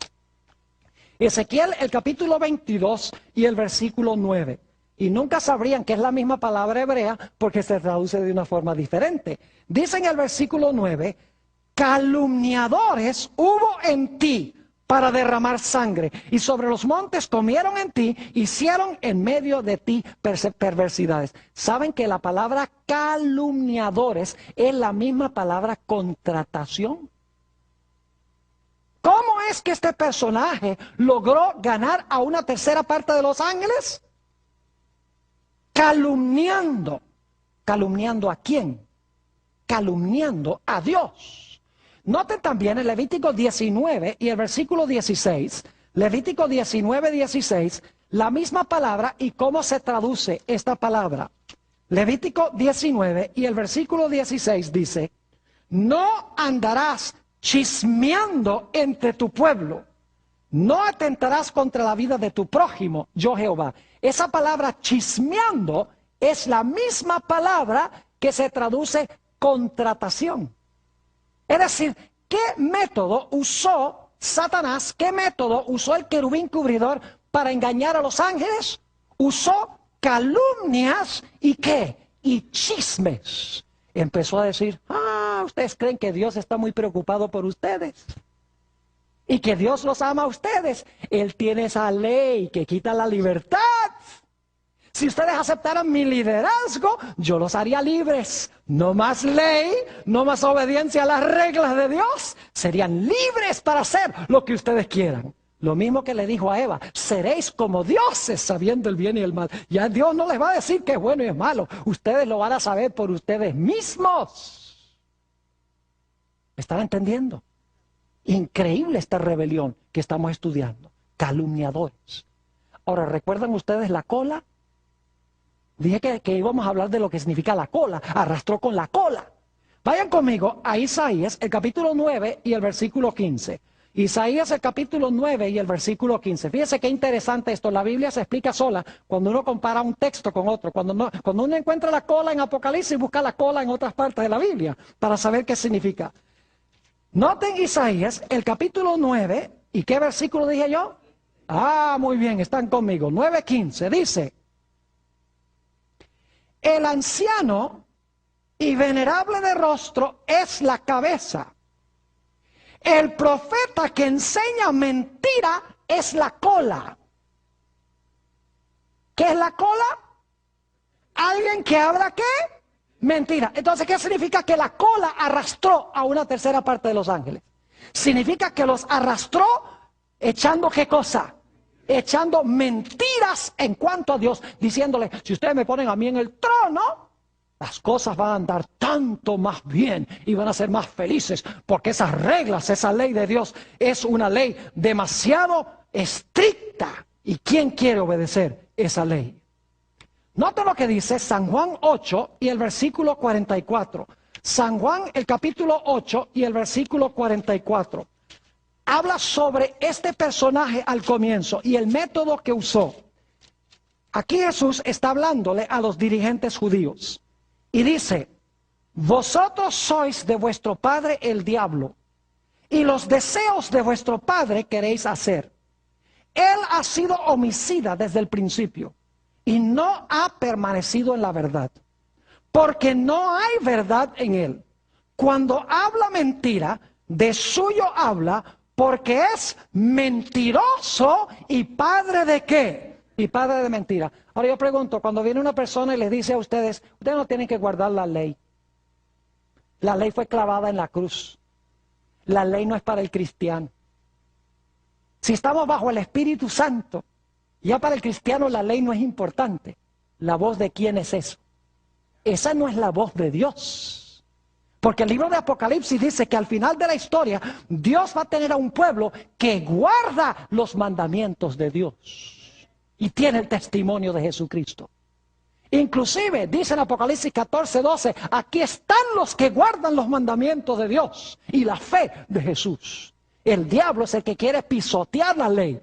Ezequiel, el capítulo 22 y el versículo 9. Y nunca sabrían que es la misma palabra hebrea porque se traduce de una forma diferente. Dice en el versículo 9, calumniadores hubo en ti para derramar sangre, y sobre los montes comieron en ti, hicieron en medio de ti perversidades. ¿Saben que la palabra calumniadores es la misma palabra contratación? ¿Cómo es que este personaje logró ganar a una tercera parte de los ángeles? Calumniando. ¿Calumniando a quién? Calumniando a Dios. Noten también en Levítico 19 y el versículo 16, Levítico 19, 16, la misma palabra y cómo se traduce esta palabra. Levítico 19 y el versículo 16 dice, no andarás chismeando entre tu pueblo, no atentarás contra la vida de tu prójimo, yo Jehová. Esa palabra chismeando es la misma palabra que se traduce contratación. Es decir, ¿qué método usó Satanás? ¿Qué método usó el querubín cubridor para engañar a los ángeles? Usó calumnias y ¿qué? Y chismes. Empezó a decir, ustedes creen que Dios está muy preocupado por ustedes. Y que Dios los ama a ustedes. Él tiene esa ley que quita la libertad. Si ustedes aceptaran mi liderazgo, yo los haría libres. No más ley, no más obediencia a las reglas de Dios. Serían libres para hacer lo que ustedes quieran. Lo mismo que le dijo a Eva, seréis como dioses sabiendo el bien y el mal. Ya Dios no les va a decir que es bueno y es malo. Ustedes lo van a saber por ustedes mismos. ¿Me están entendiendo? Increíble esta rebelión que estamos estudiando. Calumniadores. Ahora, ¿recuerdan ustedes la cola? Dije que íbamos a hablar de lo que significa la cola. Arrastró con la cola. Vayan conmigo a Isaías, el capítulo 9 y el versículo 15. Isaías, el capítulo 9 y el versículo 15. Fíjense qué interesante esto. La Biblia se explica sola cuando uno compara un texto con otro. Cuando uno encuentra la cola en Apocalipsis, busca la cola en otras partes de la Biblia para saber qué significa. Noten Isaías, el capítulo 9. ¿Y qué versículo dije yo? Muy bien, están conmigo. 9:15 dice... El anciano y venerable de rostro es la cabeza. El profeta que enseña mentira es la cola. ¿Qué es la cola? Alguien que habla ¿qué? Mentira. Entonces, ¿qué significa que la cola arrastró a una tercera parte de los ángeles? Significa que los arrastró echando ¿qué cosa? Echando mentiras en cuanto a Dios, diciéndole, si ustedes me ponen a mí en el trono, las cosas van a andar tanto más bien y van a ser más felices, porque esas reglas, esa ley de Dios es una ley demasiado estricta. ¿Y quién quiere obedecer esa ley? Note lo que dice San Juan 8 y el versículo 44. San Juan, el capítulo 8 y el versículo 44. Habla sobre este personaje al comienzo y el método que usó. Aquí Jesús está hablándole a los dirigentes judíos. Y dice, vosotros sois de vuestro padre el diablo, y los deseos de vuestro padre queréis hacer. Él ha sido homicida desde el principio, y no ha permanecido en la verdad, porque no hay verdad en él. Cuando habla mentira, de suyo habla, porque es mentiroso y padre de ¿qué? Y padre de mentira. Ahora yo pregunto, cuando viene una persona y les dice a ustedes, ustedes no tienen que guardar la ley. La ley fue clavada en la cruz. La ley no es para el cristiano. Si estamos bajo el Espíritu Santo, ya para el cristiano la ley no es importante. ¿La voz de quién es eso? Esa no es la voz de Dios. Porque el libro de Apocalipsis dice que al final de la historia, Dios va a tener a un pueblo que guarda los mandamientos de Dios. Y tiene el testimonio de Jesucristo. Inclusive, dice en Apocalipsis 14:12, aquí están los que guardan los mandamientos de Dios y la fe de Jesús. El diablo es el que quiere pisotear la ley.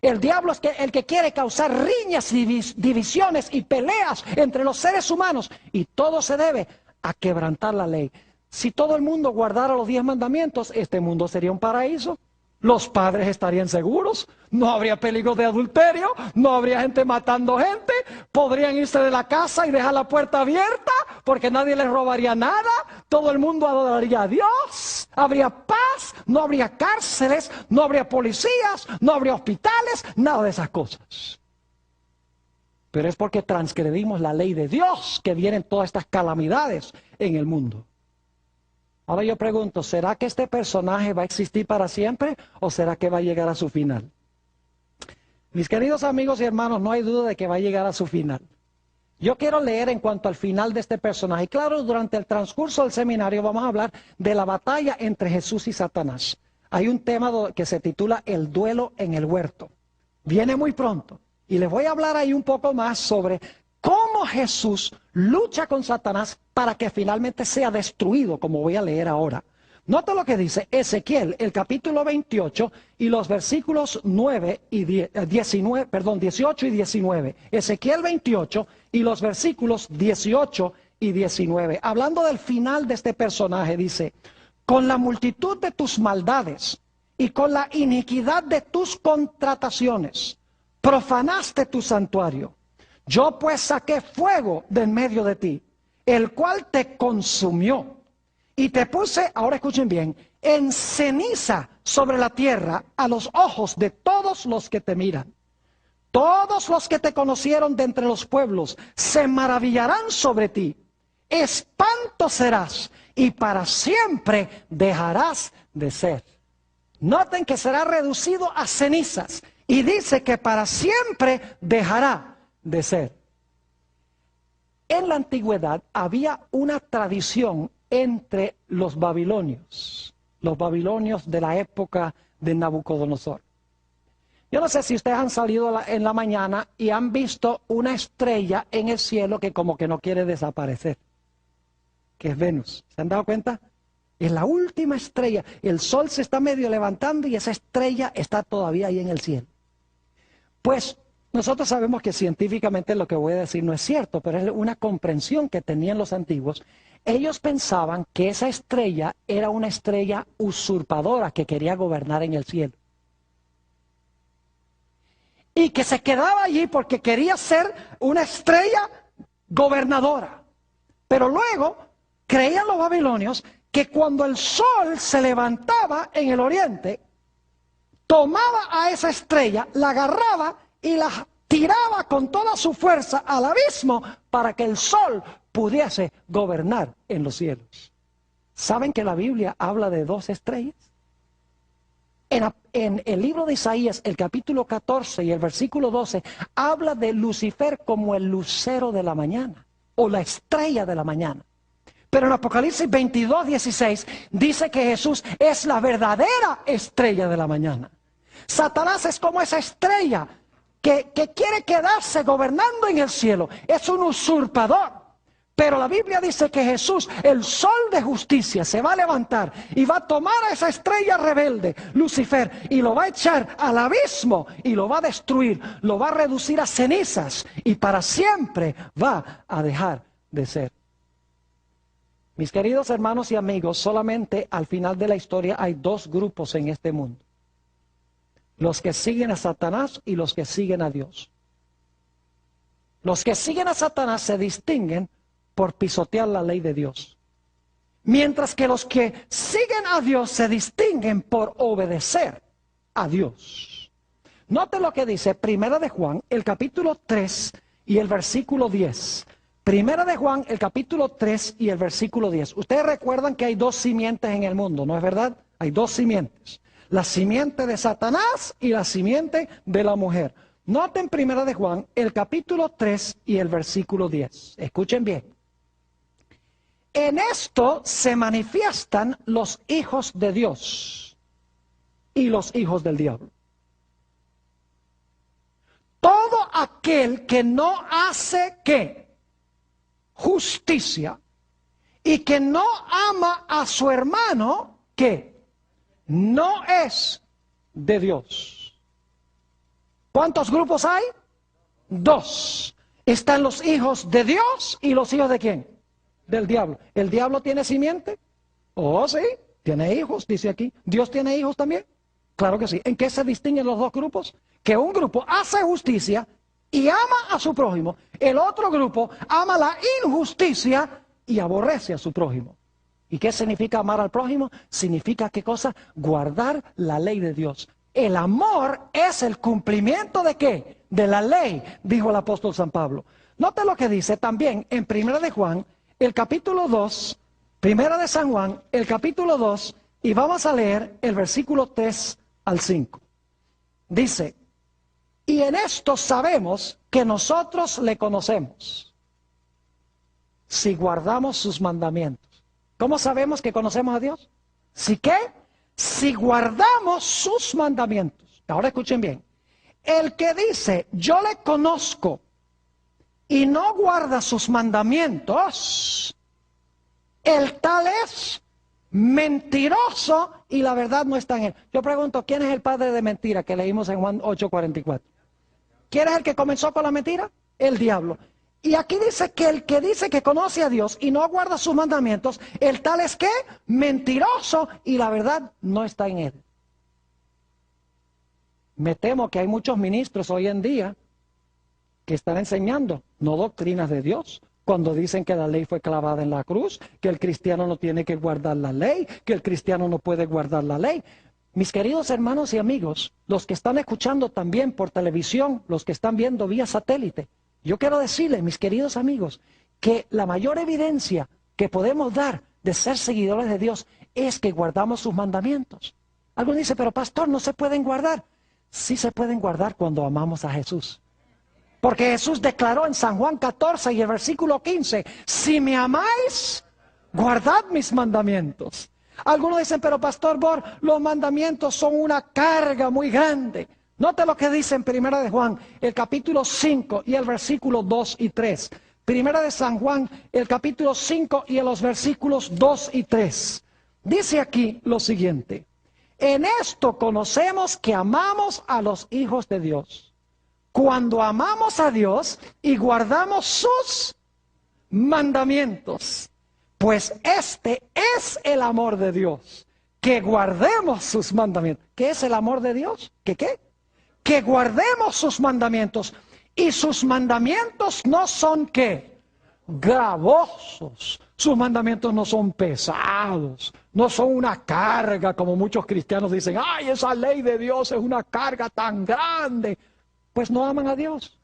El diablo es el que quiere causar riñas, divisiones y peleas entre los seres humanos. Y todo se debe a quebrantar la ley. Si todo el mundo guardara los 10 mandamientos, este mundo sería un paraíso. Los padres estarían seguros, no habría peligro de adulterio, no habría gente matando gente, podrían irse de la casa y dejar la puerta abierta porque nadie les robaría nada, todo el mundo adoraría a Dios, habría paz, no habría cárceles, no habría policías, no habría hospitales, nada de esas cosas. Pero es porque transgredimos la ley de Dios que vienen todas estas calamidades en el mundo. Ahora yo pregunto, ¿será que este personaje va a existir para siempre o será que va a llegar a su final? Mis queridos amigos y hermanos, no hay duda de que va a llegar a su final. Yo quiero leer en cuanto al final de este personaje. Y claro, durante el transcurso del seminario vamos a hablar de la batalla entre Jesús y Satanás. Hay un tema que se titula El duelo en el huerto. Viene muy pronto. Y les voy a hablar ahí un poco más sobre cómo Jesús lucha con Satanás para que finalmente sea destruido, como voy a leer ahora. Nota lo que dice Ezequiel, el capítulo 28 y los versículos 18 y 19. Ezequiel 28 y los versículos 18 y 19. Hablando del final de este personaje, dice: con la multitud de tus maldades y con la iniquidad de tus contrataciones, profanaste tu santuario. Yo pues saqué fuego de en medio de ti, el cual te consumió. Y te puse, ahora escuchen bien, en ceniza sobre la tierra a los ojos de todos los que te miran. Todos los que te conocieron de entre los pueblos se maravillarán sobre ti. Espanto serás y para siempre dejarás de ser. Noten que será reducido a cenizas y dice que para siempre dejará de ser. En la antigüedad había una tradición entre los babilonios de la época de Nabucodonosor. Yo no sé si ustedes han salido en la mañana y han visto una estrella en el cielo que como que no quiere desaparecer, que es Venus. ¿Se han dado cuenta? Es la última estrella. El sol se está medio levantando y esa estrella está todavía ahí en el cielo. Pues nosotros sabemos que científicamente lo que voy a decir no es cierto, pero es una comprensión que tenían los antiguos. Ellos pensaban que esa estrella era una estrella usurpadora que quería gobernar en el cielo. Y que se quedaba allí porque quería ser una estrella gobernadora. Pero luego creían los babilonios que cuando el sol se levantaba en el oriente, tomaba a esa estrella, la agarraba y la tiraba con toda su fuerza al abismo para que el sol pudiese gobernar en los cielos. ¿Saben que la Biblia habla de dos estrellas? En el libro de Isaías, el capítulo 14 y el versículo 12, habla de Lucifer como el lucero de la mañana, o la estrella de la mañana. Pero en Apocalipsis 22, 16, dice que Jesús es la verdadera estrella de la mañana. Satanás es como esa estrella que quiere quedarse gobernando en el cielo. Es un usurpador. Pero la Biblia dice que Jesús, el sol de justicia, se va a levantar y va a tomar a esa estrella rebelde, Lucifer, y lo va a echar al abismo y lo va a destruir, lo va a reducir a cenizas y para siempre va a dejar de ser. Mis queridos hermanos y amigos, solamente al final de la historia hay dos grupos en este mundo: los que siguen a Satanás y los que siguen a Dios. Los que siguen a Satanás se distinguen por pisotear la ley de Dios, mientras que los que siguen a Dios se distinguen por obedecer a Dios. Note lo que dice Primera de Juan, el capítulo 3 y el versículo 10. Primera de Juan, el capítulo 3 y el versículo 10. Ustedes recuerdan que hay dos simientes en el mundo, ¿no es verdad? Hay dos simientes: la simiente de Satanás y la simiente de la mujer. Noten Primera de Juan, el capítulo 3 y el versículo 10. Escuchen bien. En esto se manifiestan los hijos de Dios y los hijos del diablo. Todo aquel que no hace, ¿qué? Justicia, y que no ama a su hermano, ¿qué? No es de Dios. ¿Cuántos grupos hay? Dos. Están los hijos de Dios y los hijos de ¿quién? Del diablo. ¿El diablo tiene simiente? Oh, sí, tiene hijos, dice aquí. ¿Dios tiene hijos también? Claro que sí. ¿En qué se distinguen los dos grupos? Que un grupo hace justicia y ama a su prójimo. El otro grupo ama la injusticia y aborrece a su prójimo. ¿Y qué significa amar al prójimo? Significa, ¿qué cosa? Guardar la ley de Dios. El amor es el cumplimiento ¿de qué? De la ley, dijo el apóstol San Pablo. Note lo que dice también en 1 de Juan, el capítulo 2, 1 de San Juan, el capítulo 2, y vamos a leer el versículo 3 al 5. Dice, y en esto sabemos que nosotros le conocemos, si guardamos sus mandamientos. ¿Cómo sabemos que conocemos a Dios? ¿Si qué? Si guardamos sus mandamientos. Ahora escuchen bien. El que dice, yo le conozco y no guarda sus mandamientos, el tal es mentiroso y la verdad no está en él. Yo pregunto, ¿quién es el padre de mentira que leímos en Juan 8:44? ¿Quién es el que comenzó con la mentira? El diablo. Y aquí dice que conoce a Dios y no guarda sus mandamientos, el tal es que mentiroso y la verdad no está en él. Me temo que hay muchos ministros hoy en día que están enseñando no doctrinas de Dios, cuando dicen que la ley fue clavada en la cruz, que el cristiano no tiene que guardar la ley, que el cristiano no puede guardar la ley. Mis queridos hermanos y amigos, los que están escuchando también por televisión, los que están viendo vía satélite, yo quiero decirles, mis queridos amigos, que la mayor evidencia que podemos dar de ser seguidores de Dios es que guardamos sus mandamientos. Alguien dice, pero pastor, ¿no se pueden guardar? Sí se pueden guardar cuando amamos a Jesús. Porque Jesús declaró en San Juan 14 y el versículo 15, si me amáis, guardad mis mandamientos. Algunos dicen, pero pastor Bor, los mandamientos son una carga muy grande. Note lo que dice en 1 de Juan, el capítulo 5 y el versículo 2 y 3. 1 de San Juan, el capítulo 5 y en los versículos 2 y 3. Dice aquí lo siguiente. En esto conocemos que amamos a los hijos de Dios. Cuando amamos a Dios y guardamos sus mandamientos. Pues este es el amor de Dios. Que guardemos sus mandamientos. ¿Qué es el amor de Dios? ¿Qué qué? Que guardemos sus mandamientos. Y sus mandamientos no son ¿qué? Gravosos. Sus mandamientos no son pesados. No son una carga como muchos cristianos dicen. ¡Ay, esa ley de Dios es una carga tan grande! Pues no aman a Dios.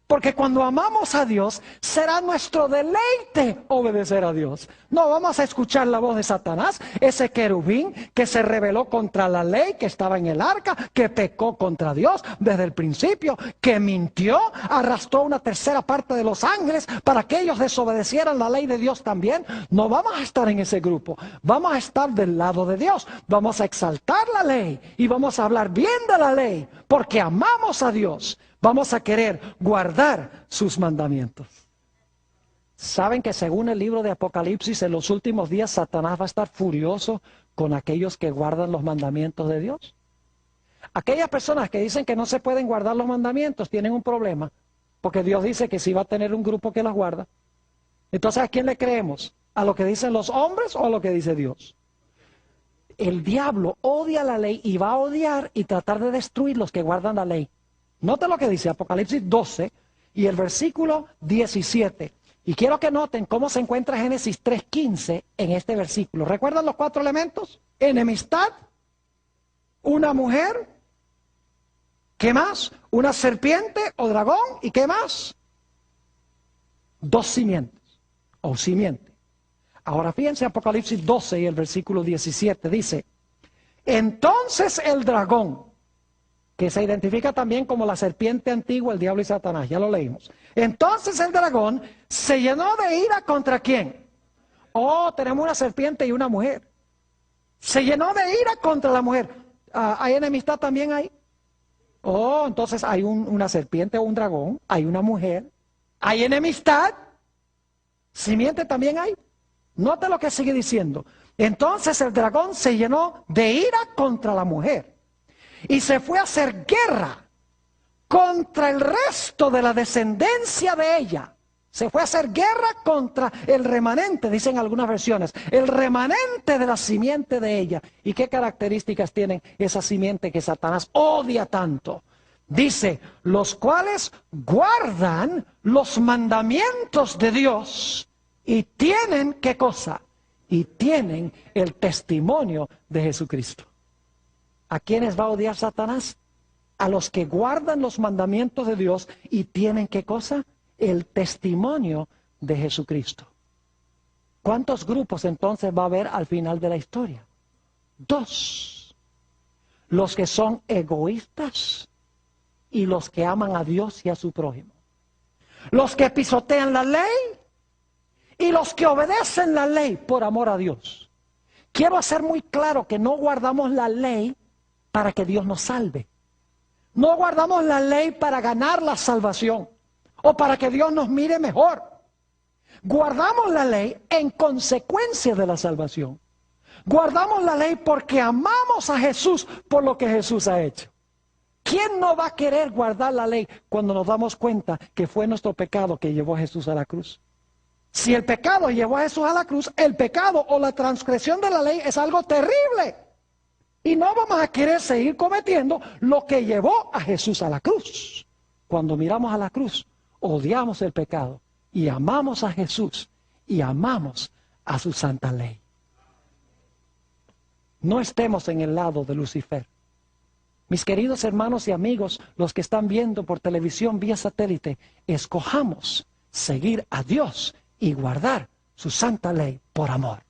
Porque cuando amamos a Dios, será nuestro deleite obedecer a Dios. No vamos a escuchar la voz de Satanás, ese querubín que se rebeló contra la ley, que estaba en el arca, que pecó contra Dios desde el principio, que mintió, arrastró una tercera parte de los ángeles para que ellos desobedecieran la ley de Dios también. No vamos a estar en ese grupo, vamos a estar del lado de Dios. Vamos a exaltar la ley y vamos a hablar bien de la ley, porque amamos a Dios. Vamos a querer guardar sus mandamientos. ¿Saben que según el libro de Apocalipsis, en los últimos días Satanás va a estar furioso con aquellos que guardan los mandamientos de Dios? Aquellas personas que dicen que no se pueden guardar los mandamientos tienen un problema, porque Dios dice que sí va a tener un grupo que las guarda. Entonces, ¿a quién le creemos? ¿A lo que dicen los hombres o a lo que dice Dios? El diablo odia la ley y va a odiar y tratar de destruir los que guardan la ley. Note lo que dice Apocalipsis 12 y el versículo 17. Y quiero que noten cómo se encuentra Génesis 3:15 en este versículo. ¿Recuerdan los 4 elementos? Enemistad, una mujer, ¿qué más? Una serpiente o dragón, ¿y qué más? 2 simientes o simiente. Ahora fíjense Apocalipsis 12 y el versículo 17 dice, entonces el dragón, que se identifica también como la serpiente antigua, el diablo y Satanás, ya lo leímos. Entonces el dragón se llenó de ira ¿contra quién? Oh, tenemos una serpiente y una mujer. Se llenó de ira contra la mujer. ¿Hay enemistad también ahí? Oh, entonces hay una serpiente o un dragón, hay una mujer, hay enemistad. ¿Simiente también hay? Note lo que sigue diciendo. Entonces el dragón se llenó de ira contra la mujer. Y se fue a hacer guerra contra el resto de la descendencia de ella. Se fue a hacer guerra contra el remanente, dicen algunas versiones, el remanente de la simiente de ella. ¿Y qué características tienen esa simiente que Satanás odia tanto? Dice, los cuales guardan los mandamientos de Dios y tienen, ¿qué cosa? Y tienen el testimonio de Jesucristo. ¿A quiénes va a odiar Satanás? A los que guardan los mandamientos de Dios y tienen, ¿qué cosa? El testimonio de Jesucristo. ¿Cuántos grupos entonces va a haber al final de la historia? 2. Los que son egoístas y los que aman a Dios y a su prójimo. Los que pisotean la ley y los que obedecen la ley por amor a Dios. Quiero hacer muy claro que no guardamos la ley para que Dios nos salve. No guardamos la ley para ganar la salvación o para que Dios nos mire mejor. Guardamos la ley en consecuencia de la salvación. Guardamos la ley porque amamos a Jesús por lo que Jesús ha hecho. ¿Quién no va a querer guardar la ley cuando nos damos cuenta que fue nuestro pecado que llevó a Jesús a la cruz? Si el pecado llevó a Jesús a la cruz, el pecado o la transgresión de la ley es algo terrible. Y no vamos a querer seguir cometiendo lo que llevó a Jesús a la cruz. Cuando miramos a la cruz, odiamos el pecado y amamos a Jesús y amamos a su santa ley. No estemos en el lado de Lucifer. Mis queridos hermanos y amigos, los que están viendo por televisión vía satélite, escojamos seguir a Dios y guardar su santa ley por amor.